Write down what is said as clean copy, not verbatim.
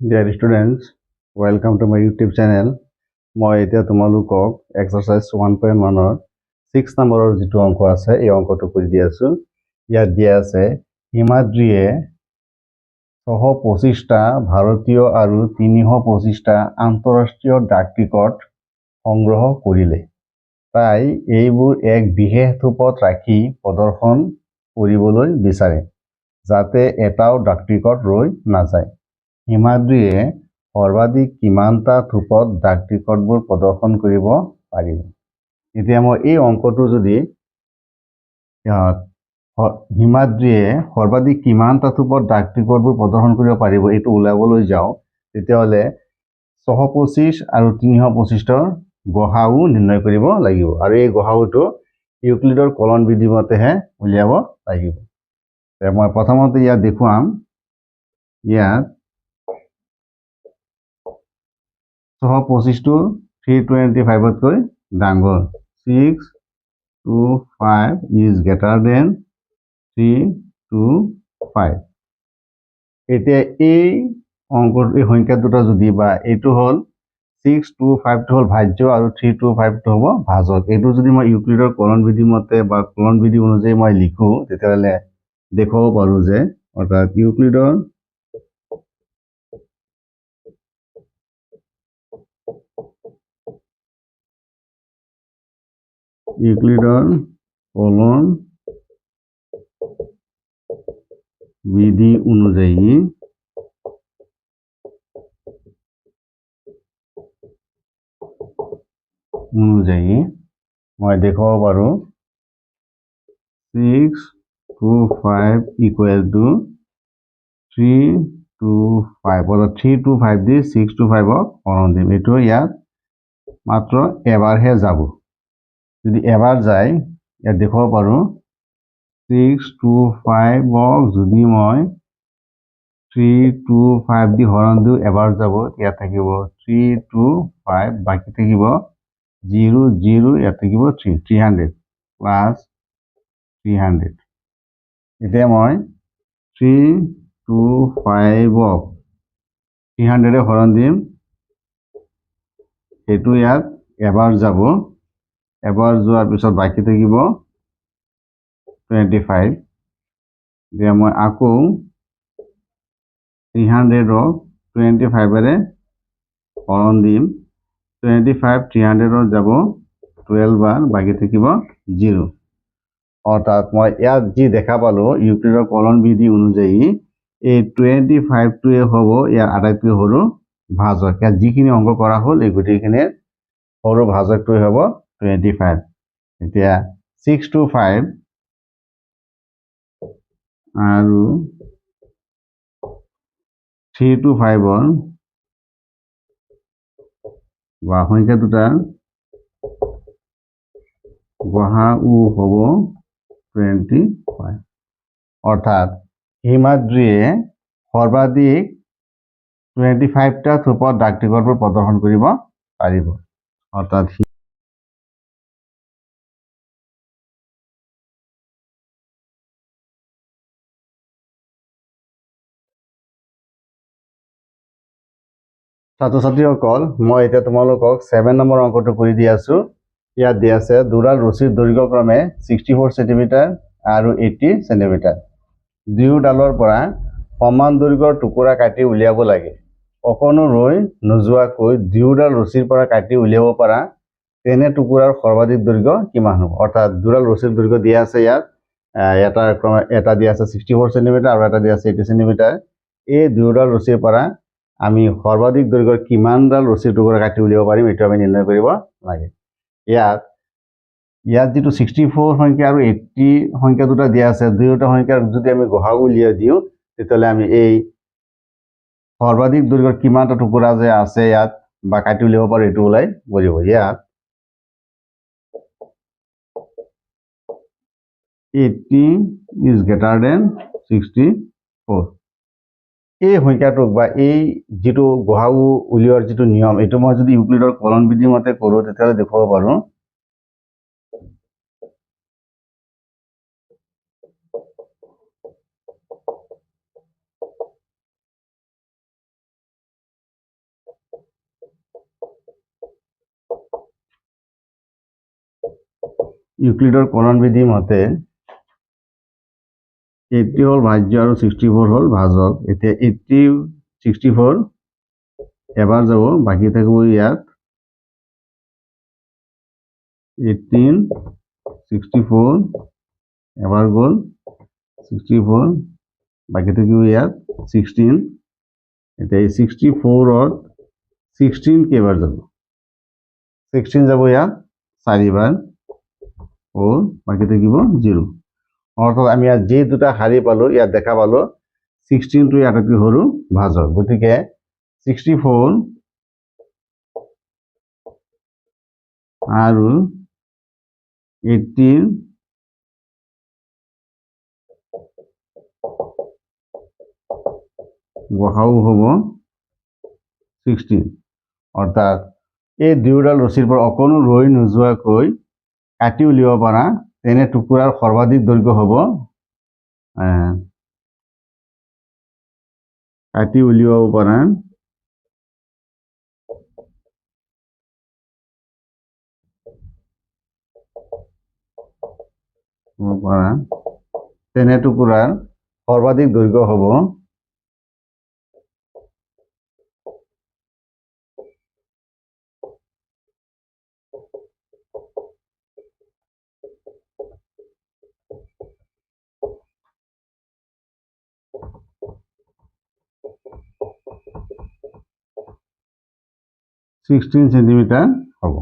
Dear students, welcome to my YouTube channel. মই এতিয়া তোমালোকক এক্সাৰসাইজ 1.1 6 নম্বৰৰ যেটো অংক আছে এই অংকটো কৰি দি আছো। ইয়াত দিয়া আছে হিমাদ্ৰীয়ে 625টা ভাৰতীয় আৰু 325টা আন্তঃৰাষ্ট্ৰীয় ডাক টিকট সংগ্ৰহ কৰিলে। তাই এইবোৰ এক বিশেষ থোপত ৰাখি প্ৰদৰ্শন কৰিবলৈ বিচাৰে যাতে এটাও ডাক টিকট ৰৈ নাযায়। হিমাদ্ৰীয়ে সৰ্বাধিক কিমানটা থোপত ডাক টিকটবোৰ প্ৰদৰ্শন কৰিব পাৰিব। এতিয়া মই এই অংকটো যদি হিমাদ্ৰীয়ে সৰ্বাধিক কিমানটা থোপত ডাক টিকটবোৰ প্ৰদৰ্শন কৰিব পাৰিব এইটো উলাবলৈ যাওঁ, তেতিয়াহ'লে 625 আৰু 325ৰ গসাউ নিৰ্ণয় কৰিব লাগিব আৰু এই গসাউটো ইউক্লিডৰ কলন বিধি মতেহে উলিয়াব লাগিব। মই প্ৰথমতে ইয়াত দেখুৱাম, ইয়াত 625টো 325তকৈ ডাঙৰ। 6 to 5 is greater than 3 to 5. এতিয়া এই অংকৰ এই সংখ্যা দুটা যদি বা এইটো হল 6 to 5 টো হল ভাজ্য আৰু 3 to 5 টো হ'ব ভাজক। এইটো যদি মই ইউক্লিডৰ কলন বিধি মতে বা কলন বিধি অনুযায়ী মই লিখো, তেতিয়াহ'লে দেখুৱাব পাৰো যে অৰ্থাৎ ইউক্লিডৰ কলন বিধি অনুযায়ী মই দেখুৱাব পাৰো 6 to 5 equal to 3 to 5, অৰ্থাৎ 3 to 5 দি 6 to 5 হৰণ দিম। এইটো ইয়াত মাত্ৰ এবাৰহে যাব। যদি এবাৰ যায় ইয়াত দেখুৱাব পাৰো 6 to 5 যদি মই 3 to 5 দি হৰণ দিওঁ এবাৰ যাব, ইয়াত থাকিব 3 to 5, বাকি থাকিব 0 0, ইয়াত থাকিব 300 প্লাস 300। এতিয়া মই 3 to 5 300 হৰণ দিম, এইটো ইয়াত এবাৰ যাব, এবাৰ যোৱাৰ পিছত বাকি থাকিব 25। এতিয়া মই আকৌ 300 25 হৰণ দিম, 25 300 যাব 12 বাৰ, বাকি থাকিব 0। অৰ্থাৎ মই ইয়াত যি দেখা পালো ইউক্লিডৰ কলন বিধি অনুযায়ী এই 25টোৱে হ'ব ইয়াৰ আটাইতকৈ সৰু ভাজক। ইয়াত যিখিনি অংক কৰা হ'ল এই গোটেইখিনিৰ সৰু ভাজকটোৱে হ'ব 25। এতিয়া 6 to 5 আৰু 3 to 5ৰ সংখ্যা দুটাৰ গসাউ হ'ব 25। অৰ্থাৎ হিমাদ্ৰীয়ে সৰ্বাধিক 25টা থোপত ডাক টিকটবোৰ প্ৰদৰ্শন কৰিব পাৰিব। অৰ্থাৎ ছাত্ৰ-ছাত্ৰীসকল, মই এতিয়া তোমালোকক 7 নম্বৰ অংকটো কৰি দি আছো। ইয়াত দিয়া আছে দুডাল ৰছীৰ দৈৰ্ঘ্য ক্ৰমে 64 সেন্টিমিটাৰ আৰু 80 সেন্টিমিটাৰ। দুয়োডালৰ পৰা সমান দৈৰ্ঘ্যৰ টুকুৰা কাটি উলিয়াব লাগে। অকণো ৰৈ নোযোৱাকৈ দুয়োডাল ৰছীৰ পৰা কাটি উলিয়াব পৰা তেনে টুকুৰাৰ সৰ্বাধিক দৈৰ্ঘ্য কিমান হ'ব? অৰ্থাৎ দুডাল ৰছীৰ দৈৰ্ঘ্য দিয়া আছে ইয়াত, এটা দিয়া আছে 64 সেন্টিমিটাৰ আৰু এটা দিয়া আছে 80 সেন্টিমিটাৰ। এই দুয়োডাল ৰছীৰ পৰা আমি সৰ্বাধিক দৈৰ্ঘ্যৰ কিমানডাল ৰছীৰ টুকুৰা কাটি উলিয়াব পাৰিম এইটো আমি নিৰ্ণয় কৰিব লাগে। ইয়াত যেটো 64 সংখ্যা আৰু 80 সংখ্যা দুটা দিয়া আছে, দুয়োটা সংখ্যাৰ যদি আমি গসাউ উলিয়াই দিওঁ তেতিয়াহ'লে আমি এই সৰ্বাধিক দৈৰ্ঘ্যৰ কিমানটা টুকুৰা যে আছে ইয়াত বা কাটি উলিয়াব পাৰো এইটো ওলাই পৰিব। ইয়াত 80 is greater than 64। এই সংখ্যাটোক বা এই যেটো গসাউ উলিওৱাৰ যেটো নিয়ম এইটো মই যদি ইউক্লিডৰ কলন বিধি মতে কৰো তেতিয়াহ'লে দেখুৱাব পাৰো ইউক্লিডৰ কলন বিধি মতে 80 হ'ল ভাজ্য আৰু 64 হ'ল ভাজক। এতিয়া 80 64 এবাৰ যাব, বাকী থাকিব ইয়াত 18 64 এবাৰ গ'ল 64, বাকী থাকিব ইয়াত 16। এতিয়া এই 64ত 16 কেইবাৰ যাব? 16 যাব ইয়াত 4বাৰ, বাকী থাকিব 0। অৰ্থাৎ আমি ইয়াত যি দুটা শাৰী পালো, ইয়াত দেখা পালো 16টো আটাইতকৈ সৰু ভাজক। গতিকে 64 আৰু 18 গসাউ হ'ব 16। অৰ্থাৎ এই দুয়োডাল ৰছীৰ পৰা অকণো ৰৈ নোযোৱাকৈ কাটি উলিয়াব পৰা তেনে টুকুৰাৰ সৰ্বাধিক দৈৰ্ঘ্য হ'ব কাটি উলিয়াব পৰা তেনে টুকুৰাৰ সৰ্বাধিক দৈৰ্ঘ্য হ'ব 16 সেন্টিমিটাৰ হ'ব।